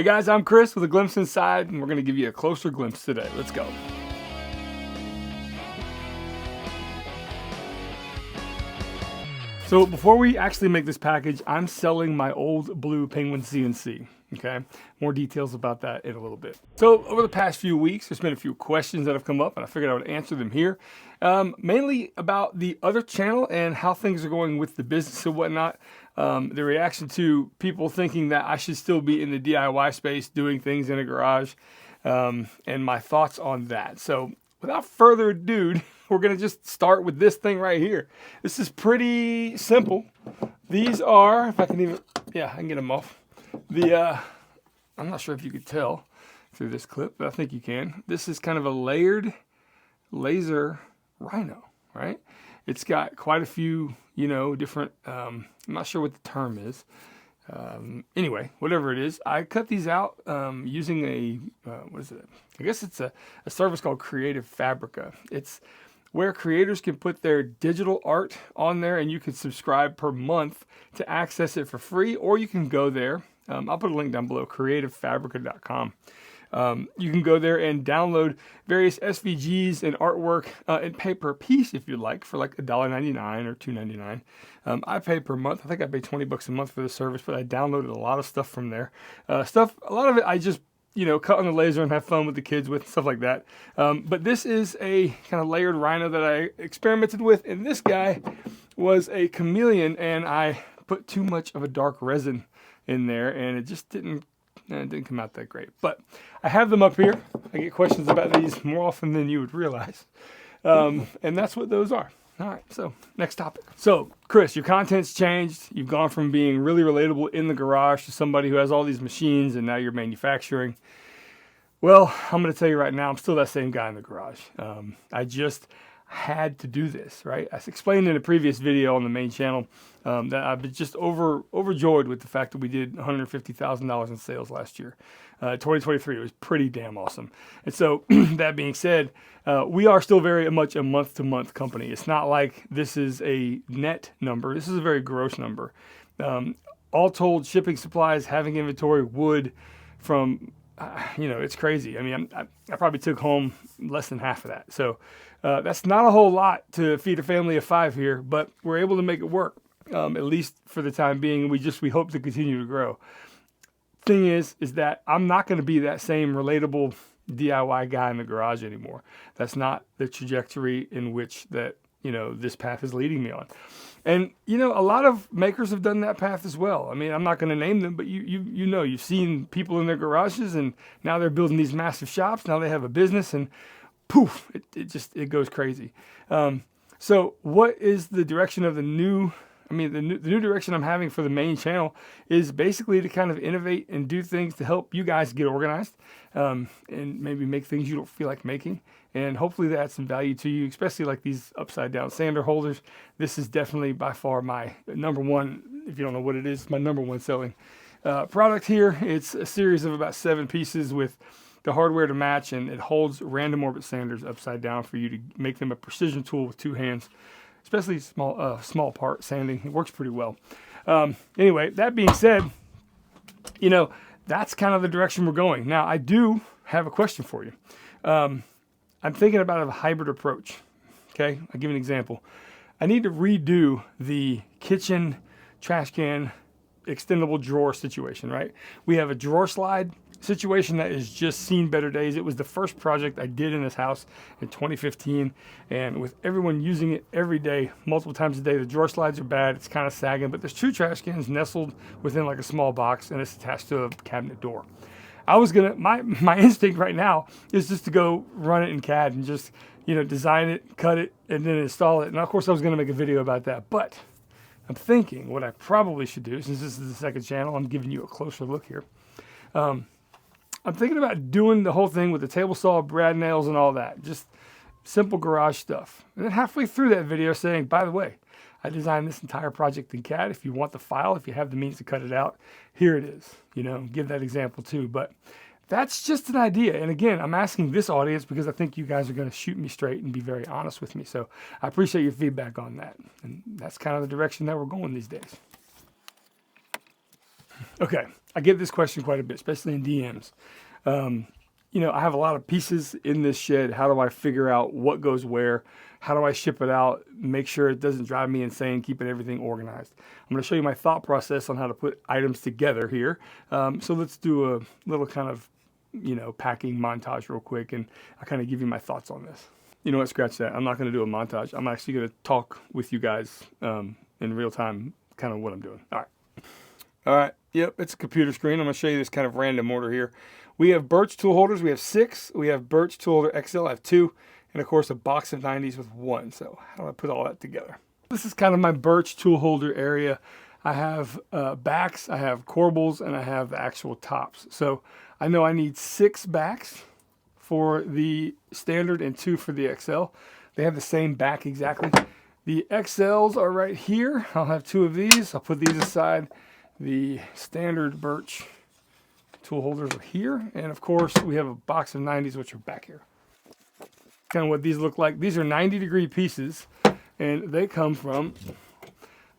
Hey guys, I'm Chris with a glimpse inside, and we're going to give you a closer glimpse today. Let's go. So before we actually make this package, I'm selling my old blue Penguin CNC. Okay, more details about that in a little bit. So over the past few weeks, there's been a few questions that have come up, and I figured I would answer them here. Mainly about the other channel and how things are going with the business and whatnot. The reaction to people thinking that I should still be in the DIY space doing things in a garage, and my thoughts on that. So without further ado, we're going to just start with this thing right here. This is pretty simple. These are, if I can even, yeah, I can get them off. I'm not sure if you could tell through this clip, but I think you can. This is kind of a layered laser Rhino, right? It's got quite a few, different, I'm not sure what the term is. Anyway, whatever it is, I cut these out using what is it? I guess it's a service called Creative Fabrica. It's where creators can put their digital art on there, and you can subscribe per month to access it for free, or you can go there. I'll put a link down below, creativefabrica.com. You can go there and download various SVGs and artwork and pay per piece if you like, for like $1.99 or $2.99. I pay per month. I think I pay $20 a month for the service, but I downloaded a lot of stuff from there. A lot of it I just cut on the laser and have fun with the kids with, stuff like that. But this is a kind of layered Rhino that I experimented with, and this guy was a chameleon, and I put too much of a dark resin in there, and it just didn't come out that great. But I have them up here. I get questions about these more often than you would realize. And that's what those are. All right, so next topic. So, Chris, your content's changed. You've gone from being really relatable in the garage to somebody who has all these machines, and now you're manufacturing. Well, I'm going to tell you right now, I'm still that same guy in the garage. I just had to do this, right? I explained in a previous video on the main channel that I've been just overjoyed with the fact that we did $150,000 in sales last year. 2023 was pretty damn awesome. And so that being said, we are still very much a month-to-month company. It's not like this is a net number. This is a very gross number. All told, shipping supplies, having inventory, wood from, it's crazy. I mean, I probably took home less than half of that. So that's not a whole lot to feed a family of 5 here, but we're able to make it work, at least for the time being. We hope to continue to grow. Thing is that I'm not going to be that same relatable DIY guy in the garage anymore. That's not the trajectory in which this path is leading me on. And, a lot of makers have done that path as well. I mean, I'm not going to name them, but you've seen people in their garages, and now they're building these massive shops. Now they have a business, and poof, it goes crazy. So what is the direction of the new direction I'm having for the main channel is basically to kind of innovate and do things to help you guys get organized, and maybe make things you don't feel like making. And hopefully that adds some value to you, especially like these upside down sander holders. This is definitely by far my number one, if you don't know what it is, my number one selling product here. It's a series of about 7 pieces with the hardware to match, and it holds random orbit sanders upside down for you to make them a precision tool with 2 hands. Especially small part sanding. It works pretty well. Anyway, that being said, that's kind of the direction we're going. Now, I do have a question for you. I'm thinking about a hybrid approach. Okay, I'll give you an example. I need to redo the kitchen trash can extendable drawer situation, right? We have a drawer slide situation that has just seen better days. It was the first project I did in this house in 2015, and with everyone using it every day, multiple times a day, the drawer slides are bad. It's kind of sagging, but there's 2 trash cans nestled within like a small box, and it's attached to a cabinet door. I was gonna, my instinct right now is just to go run it in CAD and just, design it, cut it, and then install it. And of course I was gonna make a video about that, but I'm thinking what I probably should do, since this is the second channel, I'm giving you a closer look here. I'm thinking about doing the whole thing with the table saw, brad nails, and all that. Just simple garage stuff. And then halfway through that video saying, by the way, I designed this entire project in CAD. If you want the file, if you have the means to cut it out, here it is. Give that example too. But that's just an idea. And again, I'm asking this audience because I think you guys are going to shoot me straight and be very honest with me. So I appreciate your feedback on that. And that's kind of the direction that we're going these days. Okay, I get this question quite a bit, especially in DMs. You know, I have a lot of pieces in this shed. How do I figure out what goes where? How do I ship it out? Make sure it doesn't drive me insane, keeping everything organized. I'm going to show you my thought process on how to put items together here. So let's do a little kind of, you know, packing montage real quick, and I kind of give you my thoughts on this. You know what, scratch that. I'm not going to do a montage. I'm actually going to talk with you guys in real time, kind of what I'm doing. All right. All right. Yep, it's a computer screen. I'm going to show you this kind of random order here. We have Birch tool holders. We have 6. We have Birch tool holder XL. I have 2. And of course, a box of 90s with 1. So how do I put all that together? This is kind of my Birch tool holder area. I have backs, I have corbels, and I have the actual tops. So I know I need 6 backs for the standard and 2 for the XL. They have the same back exactly. The XLs are right here. I'll have 2 of these. I'll put these aside. The standard Birch tool holders are here, and of course we have a box of 90s which are back here. Kind of what these look like. These are 90-degree pieces, and they come from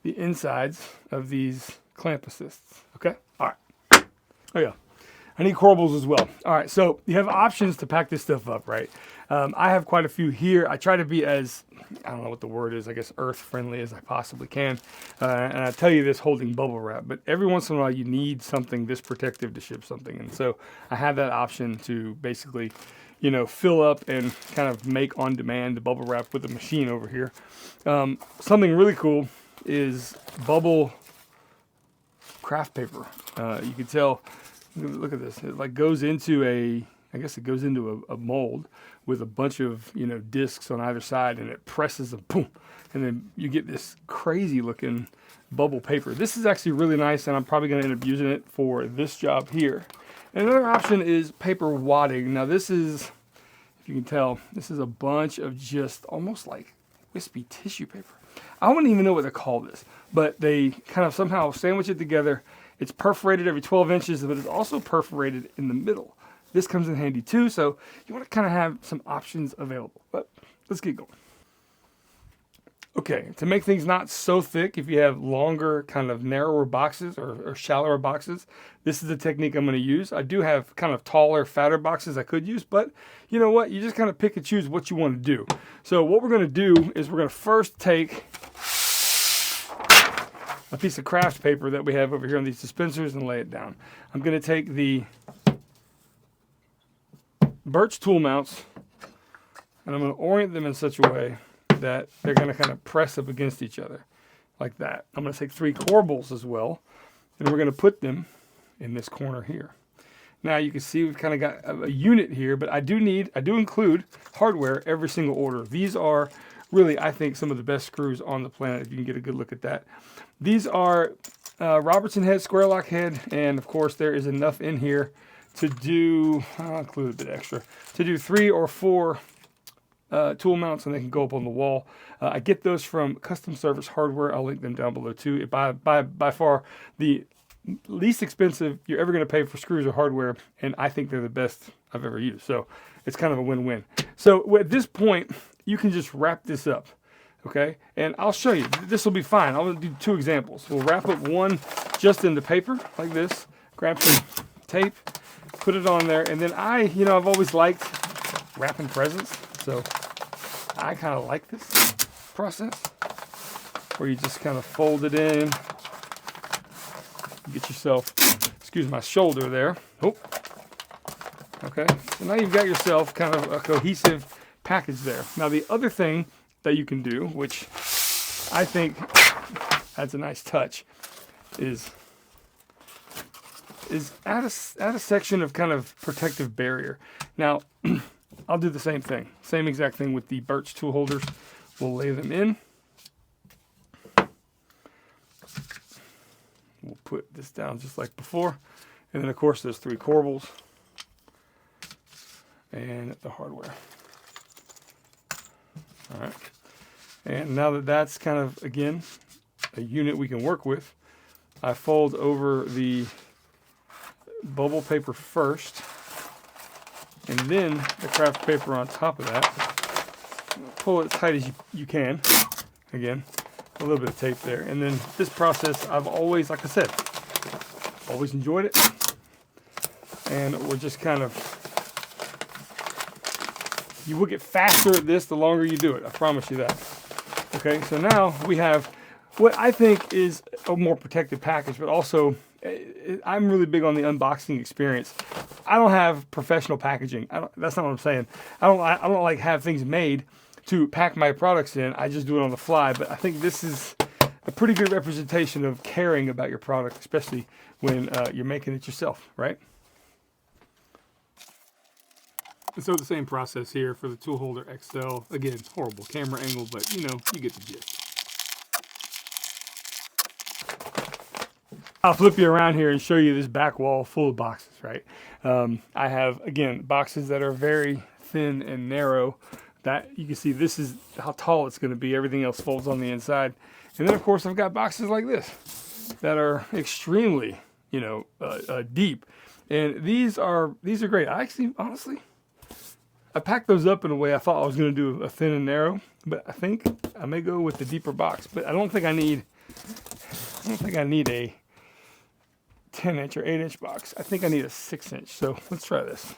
the insides of these clamp assists. Okay, all right. Oh yeah, I need corbels as well. All right, so you have options to pack this stuff up, right? I have quite a few here. I try to be as, I don't know what the word is, I guess earth friendly as I possibly can. And I tell you this holding bubble wrap, but every once in a while you need something this protective to ship something. And so I have that option to basically, you know, fill up and kind of make on demand the bubble wrap with the machine over here. Something really cool is bubble craft paper. You can tell, look at this, it like goes into a, I guess it goes into a mold with a bunch of, you know, discs on either side, and it presses and boom, and then you get this crazy looking bubble paper. This is actually really nice, and I'm probably going to end up using it for this job here. And another option is paper wadding. Now this is, if you can tell, this is a bunch of just almost like wispy tissue paper. I wouldn't even know what to call this, but they kind of somehow sandwich it together. It's perforated every 12 inches, but it's also perforated in the middle. This comes in handy too, so you want to kind of have some options available. But let's get going. Okay, to make things not so thick, if you have longer, kind of narrower boxes or shallower boxes, this is the technique I'm going to use. I do have kind of taller, fatter boxes I could use, but you know what? You just kind of pick and choose what you want to do. So what we're going to do is we're going to first take a piece of craft paper that we have over here on these dispensers and lay it down. I'm going to take the Birch tool mounts, and I'm going to orient them in such a way that they're going to kind of press up against each other like that. I'm going to take 3 corbels as well, and we're going to put them in this corner here. Now you can see we've kind of got a unit here, but I do include hardware every single order. These are really, I think, some of the best screws on the planet, if you can get a good look at that. These are Robertson head, square lock head, and of course there is enough in here to do, I'll include a bit extra, to do 3 or 4 tool mounts, and they can go up on the wall. I get those from Custom Service Hardware. I'll link them down below too. By far the least expensive you're ever going to pay for screws or hardware, and I think they're the best I've ever used. So it's kind of a win-win. So at this point, you can just wrap this up, okay? And I'll show you. This will be fine. I'll do 2 examples. We'll wrap up one just in the paper like this. Grab some tape, put it on there, and then I've always liked wrapping presents, so I kind of like this process where you just kind of fold it in, get yourself, excuse my shoulder there. Oh, okay. So now you've got yourself kind of a cohesive package there. Now the other thing that you can do, which I think adds a nice touch, is add a section of kind of protective barrier. Now, I'll do the same thing. Same exact thing with the Birch tool holders. We'll lay them in. We'll put this down just like before. And then, of course, there's 3 corbels and the hardware. All right. And now that that's kind of, again, a unit we can work with, I fold over the bubble paper first, and then the craft paper on top of that. Pull it as tight as you can. Again, a little bit of tape there. And then this process, I've always, like I said, Always enjoyed it. And we're just kind of, you will get faster at this the longer you do it. I promise you that. Okay, so now we have what I think is a more protected package, but also I'm really big on the unboxing experience. I don't have professional packaging. That's not what I'm saying. I don't like have things made to pack my products in. I just do it on the fly. But I think this is a pretty good representation of caring about your product, especially when you're making it yourself, right? And so the same process here for the tool holder XL. Again, horrible camera angle, but you know, you get the gist. I'll flip you around here and show you this back wall full of boxes, right? I have, again, boxes that are very thin and narrow. That you can see this is how tall it's going to be. Everything else folds on the inside. And then, of course, I've got boxes like this that are extremely, you know, deep. And these are great. I actually, honestly, I packed those up in a way I thought I was going to do a thin and narrow. But I think I may go with the deeper box. But I don't think I need a 10-inch or 8-inch box. I think I need a 6-inch. So let's try this.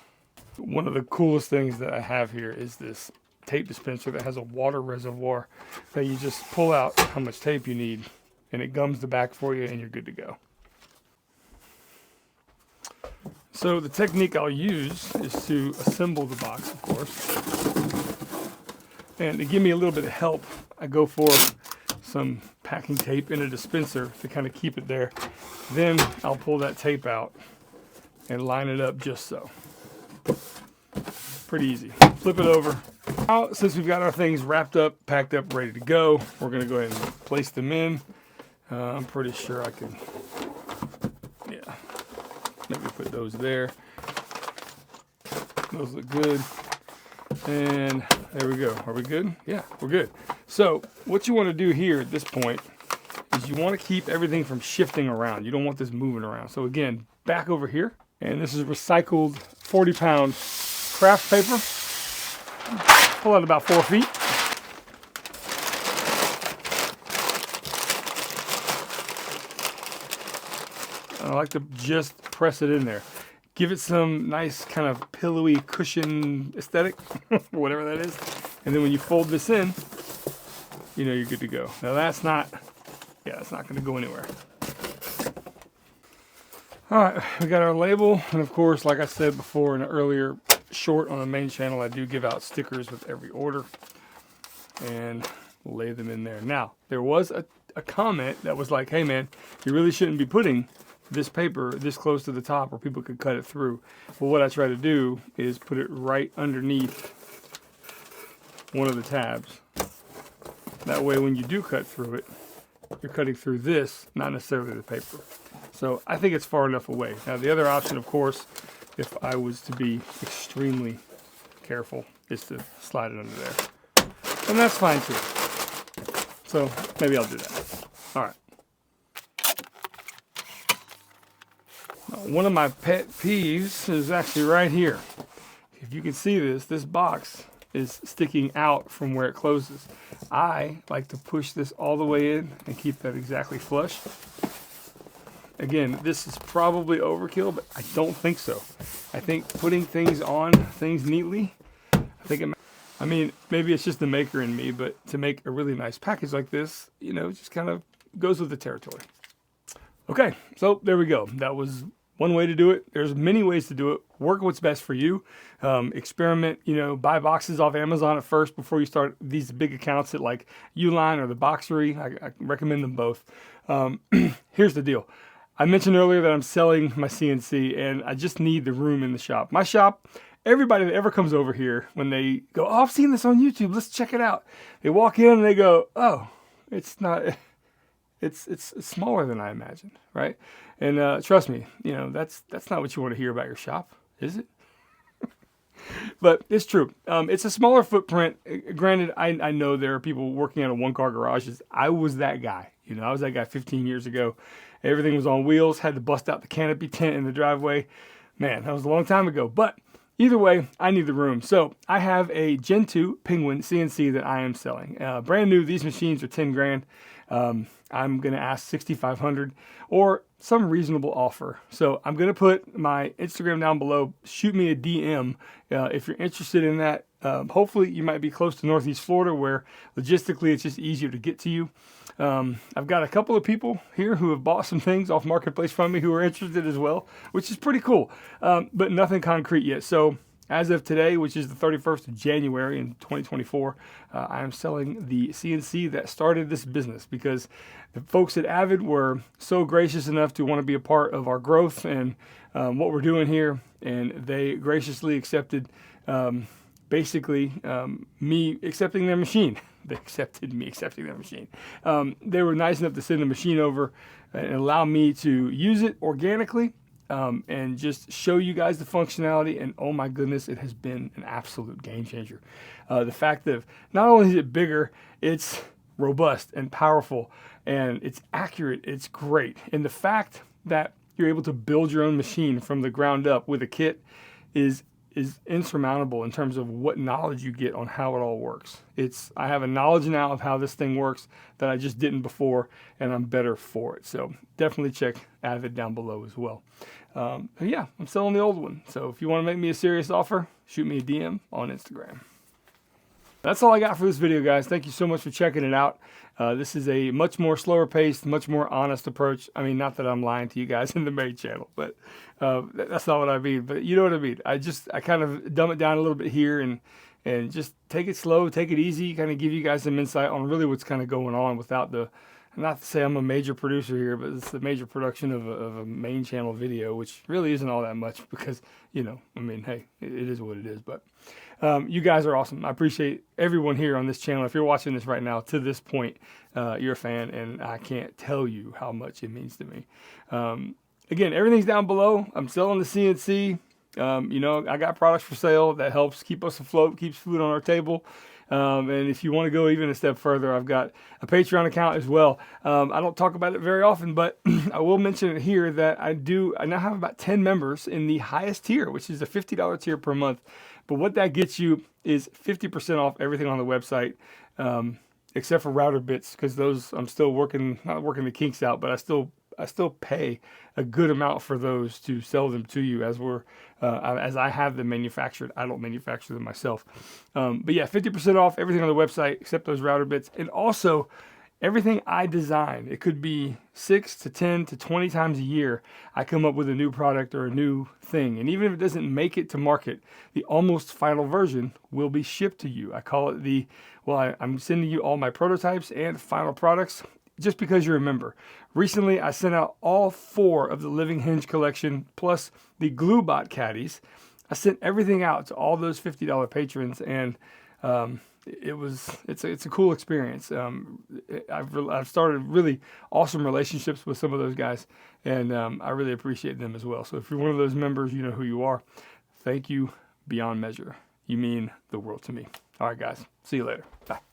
One of the coolest things that I have here is this tape dispenser that has a water reservoir that you just pull out how much tape you need and it gums the back for you and you're good to go. So the technique I'll use is to assemble the box, of course. And to give me a little bit of help, I go for some packing tape in a dispenser to kind of keep it there. Then I'll pull that tape out and line it up just so. Pretty easy. Flip it over. Now, since we've got our things wrapped up, packed up, ready to go, we're going to go ahead and place them in. I'm pretty sure I can, yeah, maybe put those there. Those look good. And there we go. Are we good? Yeah, we're good. So what you want to do here at this point is you want to keep everything from shifting around. You don't want this moving around. So again, back over here. And this is recycled 40-pound craft paper. Pull out about 4 feet. I like to just press it in there. Give it some nice kind of pillowy cushion aesthetic, whatever that is. And then when you fold this in, you know you're good to go. Now that's not going to go anywhere. All right, we got our label. And of course, like I said before in an earlier short on the main channel, I do give out stickers with every order. And lay them in there. Now, there was a comment that was like, hey man, you really shouldn't be putting this paper this close to the top where people could cut it through. Well, what I try to do is put it right underneath one of the tabs. That way when you do cut through it, you're cutting through this, not necessarily the paper. So I think it's far enough away. Now the other option, of course, if I was to be extremely careful, is to slide it under there. And that's fine too. So maybe I'll do that. All right. One of my pet peeves is actually right here. If you can see this box is sticking out from where it closes. I like to push this all the way in and keep that exactly flush. Again, this is probably overkill, but I don't think so. I think putting things on things neatly, I mean, maybe it's just the maker in me, but to make a really nice package like this, you know, just kind of goes with the territory. Okay, so there we go. That was one way to do it. There's many ways to do it. Work what's best for you. Experiment, you know, buy boxes off Amazon at first before you start these big accounts at like Uline or the Boxery. I recommend them both. Here's the deal. I mentioned earlier that I'm selling my CNC and I just need the room in the shop. My shop, everybody that ever comes over here, when they go, oh, I've seen this on YouTube, let's check it out. They walk in and they go, oh, it's not... It's smaller than I imagined, right? And trust me, you know, that's not what you want to hear about your shop, is it? But it's true. It's a smaller footprint. Granted, I know there are people working out of one-car garages. I was that guy. You know, I was that guy 15 years ago. Everything was on wheels, had to bust out the canopy tent in the driveway. Man, that was a long time ago. But either way, I need the room. So I have a Gen 2 Penguin CNC that I am selling. Brand new, these machines are 10 grand. I'm going to ask $6,500 or some reasonable offer. So I'm going to put my Instagram down below. Shoot me a DM if you're interested in that. Hopefully you might be close to Northeast Florida, where logistically it's just easier to get to you. I've got a couple of people here who have bought some things off Marketplace from me who are interested as well, which is pretty cool, but nothing concrete yet. So as of today, which is the 31st of January in 2024, I am selling the CNC that started this business, because the folks at Avid were so gracious enough to want to be a part of our growth and what we're doing here, and they graciously accepted me accepting their machine. They accepted me accepting their machine. They were nice enough to send the machine over and allow me to use it organically and just show you guys the functionality. And oh my goodness, it has been an absolute game changer. The fact that not only is it bigger, it's robust and powerful, and it's accurate. It's great. And the fact that you're able to build your own machine from the ground up with a kit is insurmountable in terms of what knowledge you get on how it all works. I have a knowledge now of how this thing works that I just didn't before, and I'm better for it. So definitely check Avid down below as well. Yeah, I'm selling the old one. So if you want to make me a serious offer, shoot me a DM on Instagram. That's all I got for this video, guys. Thank you so much for checking it out. This is a much more slower paced, much more honest approach. I mean, not that I'm lying to you guys in the main channel, but that's not what I mean. But you know what I mean. I kind of dumb it down a little bit here and just take it slow, take it easy, kind of give you guys some insight on really what's kind of going on without not to say I'm a major producer here, but it's the major production of a main channel video, which really isn't all that much because, you know, I mean, hey, it is what it is. But you guys are awesome. I appreciate everyone here on this channel. If you're watching this right now to this point, you're a fan, and I can't tell you how much it means to me. Again, everything's down below. I'm selling the CNC. You know, I got products for sale that helps keep us afloat, keeps food on our table. And if you want to go even a step further, I've got a Patreon account as well. I don't talk about it very often, but I will mention it here that I now have about 10 members in the highest tier, which is the $50 tier per month. But what that gets you is 50% off everything on the website, except for router bits, because those I'm still not working the kinks out, but I still pay a good amount for those to sell them to you as I have them manufactured. I don't manufacture them myself. But yeah, 50% off everything on the website except those router bits. And also everything I design. It could be 6 to 10 to 20 times a year I come up with a new product or a new thing. And even if it doesn't make it to market, the almost final version will be shipped to you. I call it I'm sending you all my prototypes and final products, just because you're a member. Recently, I sent out all 4 of the Living Hinge collection, plus the Gluebot caddies. I sent everything out to all those $50 patrons, and it's a cool experience. I've started really awesome relationships with some of those guys, and I really appreciate them as well. So if you're one of those members, you know who you are. Thank you beyond measure. You mean the world to me. All right, guys. See you later. Bye.